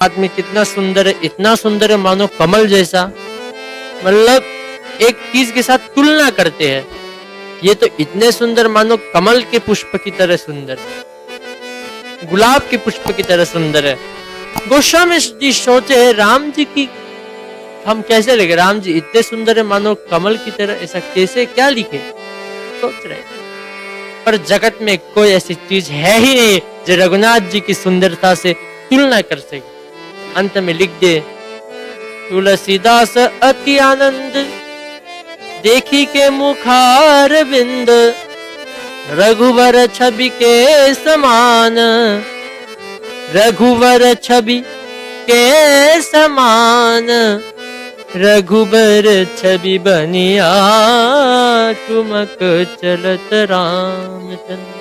आदमी कितना सुंदर है, इतना सुंदर है मानो कमल जैसा। मतलब एक चीज के साथ तुलना करते हैं, ये तो इतने सुंदर मानो कमल के पुष्प की तरह सुंदर, गुलाब के पुष्प की तरह सुंदर है। गोस्वामी जी सोचे राम जी की हम कैसे लिखे, राम जी इतने सुंदर है मानो कमल की तरह, ऐसा कैसे क्या लिखे, सोच रहे। पर जगत में कोई ऐसी चीज है ही नहीं जो रघुनाथ जी की सुंदरता से तुलना कर सके। अंत में लिख दे, तुलसीदास अति आनंद देखी के मुखार बिंद, रघुवर छवि के समान, रघुवर छवि के समान, रघुबर छवि बनिया ठुमक चलत रामचंद्र।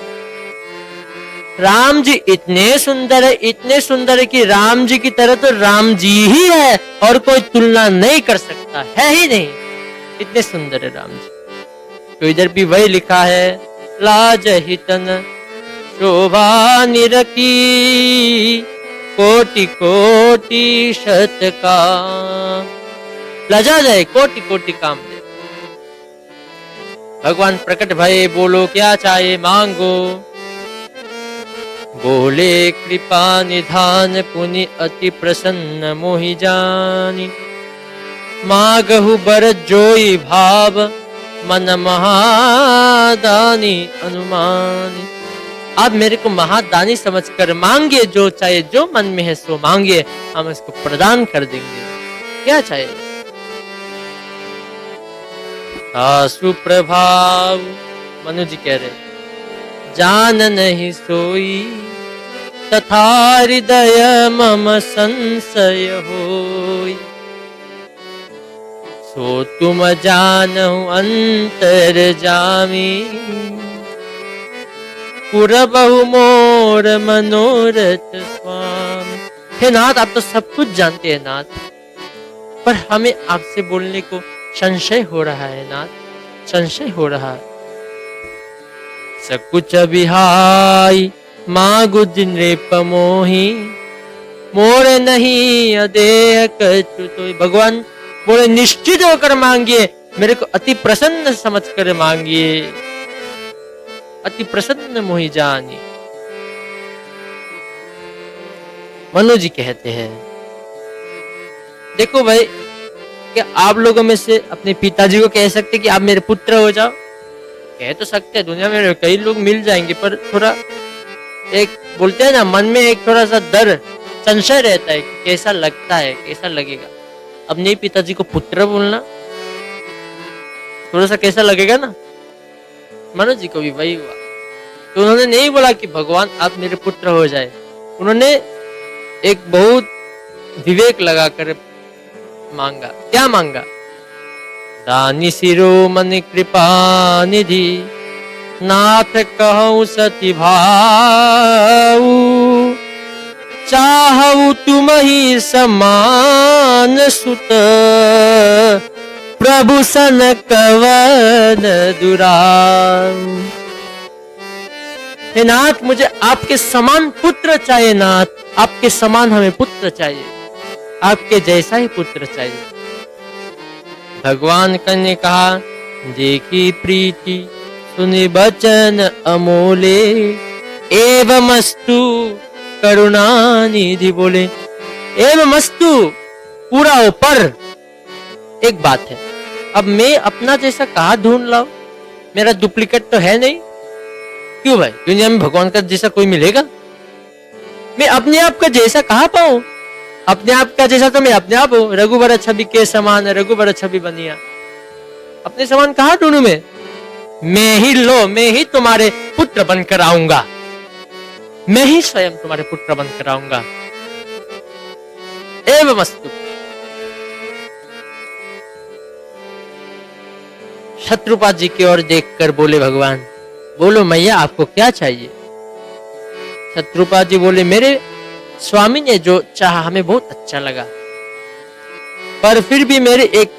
राम जी इतने सुंदर है, इतने सुंदर है कि राम जी की तरह तो राम जी ही है और कोई तुलना नहीं कर सकता, है ही नहीं, इतने सुंदर है राम जी। तो इधर भी वही लिखा है, लाज हितन शोभा निरकी, कोटि कोटि शत का, लजा जाए कोटि कोटि काम दे। भगवान प्रकट भये, बोलो क्या चाहे मांगो, बोले कृपा निधान पुनि अति प्रसन्न मोहि जानी, मागहु बर जोई भाव मन महादानी अनुमानी। आप मेरे को महादानी समझकर मांगिए, जो चाहे जो मन में है सो मांगिए, हम इसको प्रदान कर देंगे। क्या चाहे सुप्रभाव, मनु जी कह रहे, जान नहीं सोई तथा हृदय मम संशय होई, सो तुम जानहु अंतर जामी, पुरबहु मोर मनोरथ स्वामी। हे नाथ, आप तो सब कुछ जानते हैं नाथ, पर हमें आपसे बोलने को संशय हो रहा है नाथ, संशय हो रहा है। सकुच बिहाई मागु दिन रे पमोही, मोर नहीं अदेह कछु तो। भगवान बोले निश्चित होकर मांगिए, मेरे को अति प्रसन्न समझकर मांगिए, अति प्रसन्न मोहि जानी। मनु जी कहते हैं, देखो भाई, क्या आप लोगों में से अपने पिताजी को कह सकते कि आप मेरे पुत्र हो जाओ? कह तो सकते हैं, दुनिया में कई लोग मिल जाएंगे, पर थोड़ा एक बोलते हैं ना, मन में एक थोड़ा सा डर संशय रहता है कि कैसा लगता है, कैसा लगेगा। अपने पिताजी को पुत्र बोलना थोड़ा सा कैसा लगेगा ना। मनु जी को भी वही हुआ, तो उन्होंने नहीं बोला कि भगवान आप मेरे पुत्र हो जाए, उन्होंने एक बहुत विवेक लगाकर मांगा। क्या मांगा? दानी शिरोमणि कृपा निधि, नाथ कहूं सति भाऊ, चाहू तुम ही समान सुत, प्रभु सन कवन दुराऊ। हे नाथ, मुझे आपके समान पुत्र चाहिए नाथ, आपके समान हमें पुत्र चाहिए, आपके जैसा ही पुत्र चाहिए। भगवान ने कहा, देखी प्रीति सुनि बचन अमोले, एवमस्तु करुणानिधि बोले। एवमस्तु पूरा हो, पर एक बात है, अब मैं अपना जैसा कहाँ ढूंढ लाऊं? मेरा डुप्लीकेट तो है नहीं। क्यों भाई, दुनिया में भगवान का जैसा कोई मिलेगा? मैं अपने आप का जैसा कहाँ पाऊं? अपने आप का जैसा तो मैं अपने आप हूं, रघुबर छवि के समान, रघुबर छवि बनिया। अपने समान कहाँ ढूंढूं मैं ही लो, मैं ही तुम्हारे पुत्र बनकर आऊंगा, मैं ही स्वयं तुम्हारे पुत्र बनकर आऊंगा। एवमस्तु। शत्रुपा जी की ओर देखकर बोले भगवान, बोलो मैया आपको क्या चाहिए? शत्रुपा जी बोले, मेरे स्वामी ने जो चाहा हमें बहुत अच्छा लगा, पर फिर भी मेरी एक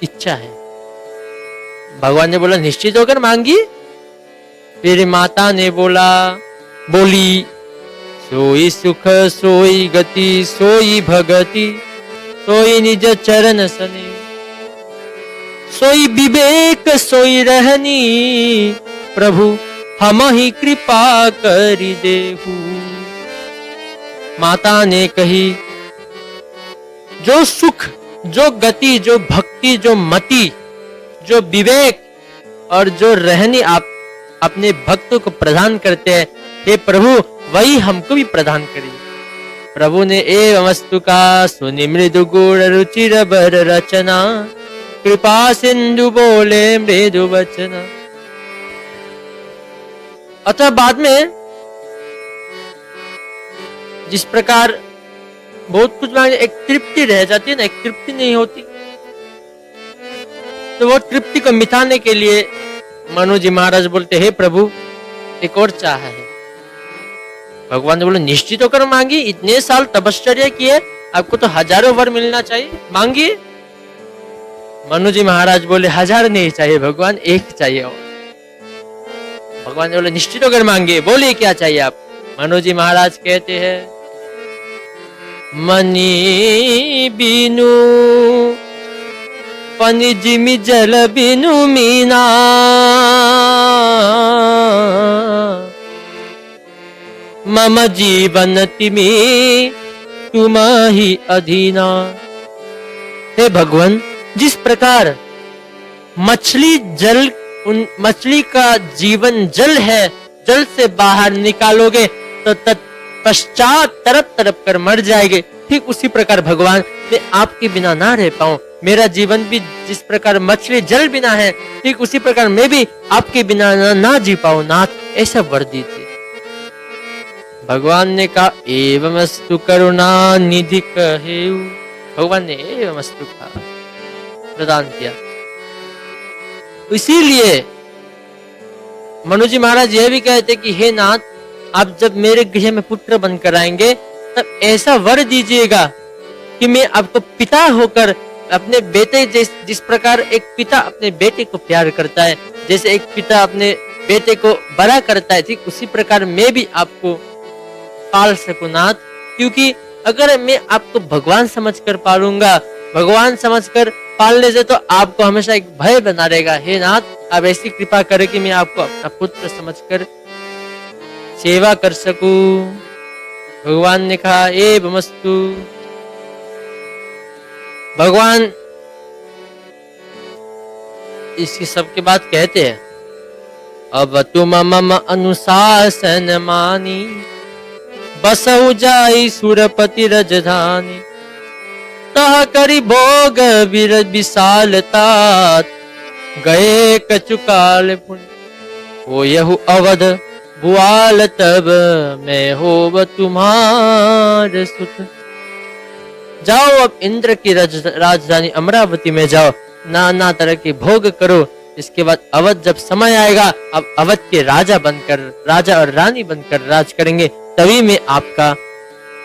इच्छा है। भगवान ने बोला, निश्चित होकर मांगी। फिर माता ने बोली, सोई सुख सोई गति सोई भगति सोई निज चरण सने, सोई विवेक सोई रहनी, प्रभु हम ही कृपा करि देहु। माता ने कही, जो सुख जो गति जो भक्ति जो मति जो विवेक और जो रहनी आप अपने भक्तों को प्रदान करते हैं, हे प्रभु वही हमको भी प्रदान करिए। प्रभु ने एवमस्तु का सुनि मृदु गुण रुचिर बर रचना, कृपा सिंधु बोले मृदु वचना। अतः बाद में जिस प्रकार बहुत कुछ मांगे, एक तृप्ति रह जाती है ना, एक तृप्ति नहीं होती, तो वो तृप्ति को मिटाने के लिए मनु जी महाराज बोलते, हे प्रभु एक और चाह है। भगवान ने बोले, निश्चित होकर मांगी, इतने साल तपश्चर्या किए, आपको तो हजारों वर मिलना चाहिए, मांगिए। मनु जी महाराज बोले, 1000 नहीं चाहिए भगवान, एक चाहिए और। भगवान ने बोले, निश्चित होकर मांगिए, बोलिए क्या चाहिए आप। मनु जी महाराज कहते हैं, मनी बिनु पनि जिमि जल बिनु मीना, मम जीवन तिमि तुम ही अधीना। हे भगवान, जिस प्रकार मछली जल, उन मछली का जीवन जल है, जल से बाहर निकालोगे तो तत्पश्चात तरप तरप कर मर जाएंगे, ठीक उसी प्रकार भगवान मैं आपके बिना ना रह पाऊं, मेरा जीवन भी जिस प्रकार मछली जल बिना है, ठीक उसी प्रकार मैं भी आपके बिना ना जी पाऊं नाथ, ऐसा वर दीजिए। भगवान ने कहा, एवमस्तु करुणा निधि कहेउ। भगवान ने एवमस्तु कहा, प्रदान किया। इसीलिए मनु जी महाराज यह भी कहते कि हे नाथ, आप जब मेरे गृह में पुत्र बनकर आएंगे तब ऐसा वर दीजिएगा कि मैं आपको पिता होकर अपने बेटे, जिस प्रकार एक पिता अपने बेटे को प्यार करता है, जैसे एक पिता अपने बेटे को बड़ा करता है, ठीक उसी प्रकार मैं भी आपको पाल सकूं नाथ। क्योंकि अगर मैं आपको भगवान समझकर पालूंगा, भगवान समझकर पालने से तो आपको हमेशा एक भय बना रहेगा। हे नाथ, आप ऐसी कृपा करें कि मैं आपको अपना पुत्र समझकर सेवा कर सकूं। भगवान ने कहा, एवमस्तु। भगवान इसकी सबके बात कहते हैं, अब तुम मम अनुशासन मानी, बसहु जाई सुरपति रजधानी, तह करी भोग विशालता, गए कचुकाल पुण्य, हो यहु अवध भुआल तब मैं होव तुम्हार सुत। जाओ अब इंद्र की राजधानी अमरावती में जाओ, नाना तरह के भोग करो, इसके बाद अवध जब समय आएगा, अब अवध के राजा बनकर, राजा और रानी बनकर राज करेंगे, तभी मैं आपका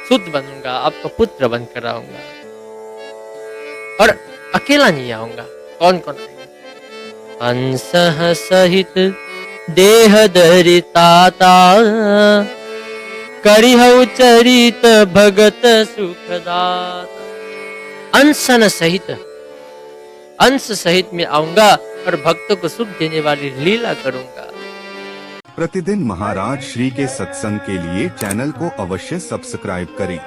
सुत बनूंगा, आपका पुत्र बनकर आऊंगा। और अकेला नहीं आऊंगा, कौन कौन आएंगे? अंसह सहित देह धरिताता, करिहु चरित भगत सुखदाता। अंसन सहित, अंश सहित मैं आऊंगा और भक्तों को सुख देने वाली लीला करूंगा। प्रतिदिन महाराज श्री के सत्संग के लिए चैनल को अवश्य सब्सक्राइब करें।